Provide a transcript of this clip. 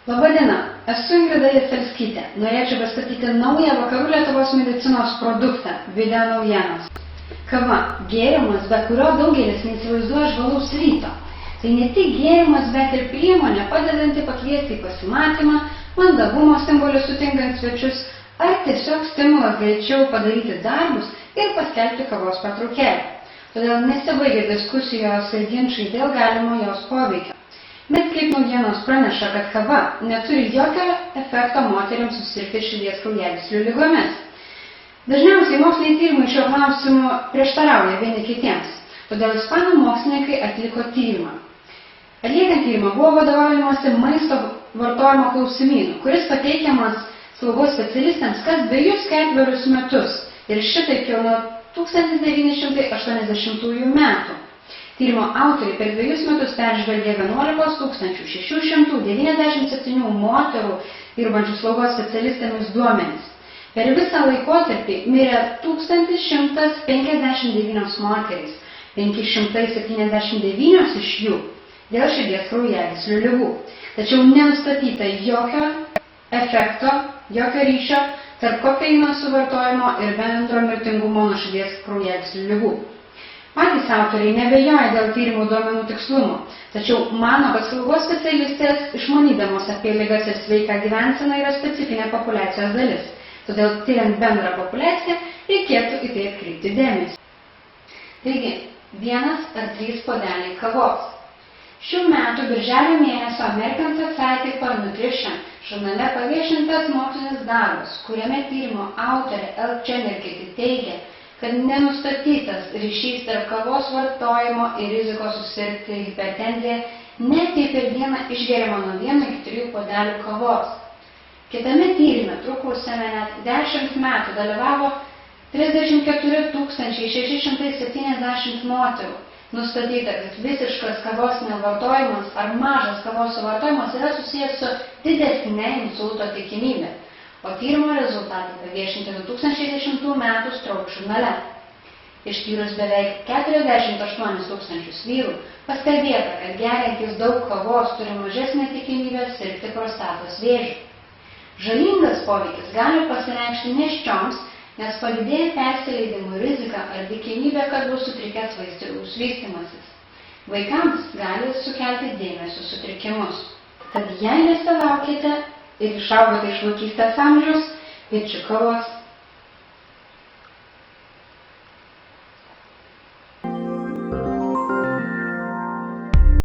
Labadiena, esu Ingrida Jaselskytė. Norėčiau pristatyti naują vakarų Lietuvos medicinos produktą – video naujienos. Kava – gėrimas, be kurio daugelis neįsivaizduoja žvalaus ryto. Tai ne tik gėrimas, bet ir priemonė padedanti pakviesti į pasimatymą, mandagumo simbolių sutinkant svečius, ar tiesiog stimulas greičiau padaryti darbus ir paskelbti kavos pertraukėlę. Todėl nesibaigia diskusijos ir ginčai dėl galimo jos poveikio. Bet kaip naujienos praneša, kad kava neturi jokio efekto moteriams susirgti širdies kraujagyslių ligomis. Dažniausiai moksliniai tyrimai šiuo klausimu prieštarauja vieni kitiems, todėl ispanų mokslininkai atliko tyrimą. Atliekant tyrimą buvo vadovaujamasi maisto vartojimo klausimynu, kuris pateikiamas slaugos specialistams kas 2-4 metus ir šitaip jau nuo 1980 metų. Tyrimo autoriai per 2 metus peržvelgė 11 697 moterų dirbančių slaugos specialistėmis duomenis. Per visą laikotarpį mirė 1159 moterys, 579 iš jų dėl širdies kraujagyslių ligų. Tačiau nenustatyta jokio efekto, jokio ryšio tarp kofeino suvartojimo ir bendro mirtingumo nuo širdies kraujagyslių ligų. Patys autoriai nebejoja dėl tyrimų duomenų tikslumo, tačiau mano, kad slaugos specialistės išmanydamos apie ligas ir sveiką gyvenseną yra specifinė populiacijos dalis. Todėl tyriant bendrą populiaciją reikėtų į tai atkreipti dėmesį. Taigi, 1 ar 3 puodeliai kavos. Šių metų birželio mėnesio American Society for Nutrition žurnale paviešintas mokslinis darbas, kuriame tyrimo autorė Elle Chernecke teigia, kad nenustatytas ryšys tarp kavos vartojimo ir rizikos susirgti hipertenziją net jei per dieną išgeriama nuo 1 iki 3 puodelių kavos. Kitame tyrime, trukusiame net 10 metų, dalyvavo 34 670 moterų. Nustatyta, kad visiškas kavos nevartojimas ar mažas kavos suvartojimas yra susijęs su didesne insulto tikimybė. O tyrimo rezultatai paviešinti 2010 metų Stroke žurnale. Ištyrus beveik 48 000 vyrų, pastebėta, kad geriantys daug kavos turi mažesnę tikimybę sirgti prostatos vėžiu. Žalingas poveikis gali pasireikšti nėščioms, nes padidėja persileidimų rizika ar tikimybė, kad bus sutrikęs vaistų vystymasis. Vaikams gali sukelti dėmesio sutrikimus. Tad jei nesilaukite ir išaugote iš vaikystės amžiaus, kviečiu kavos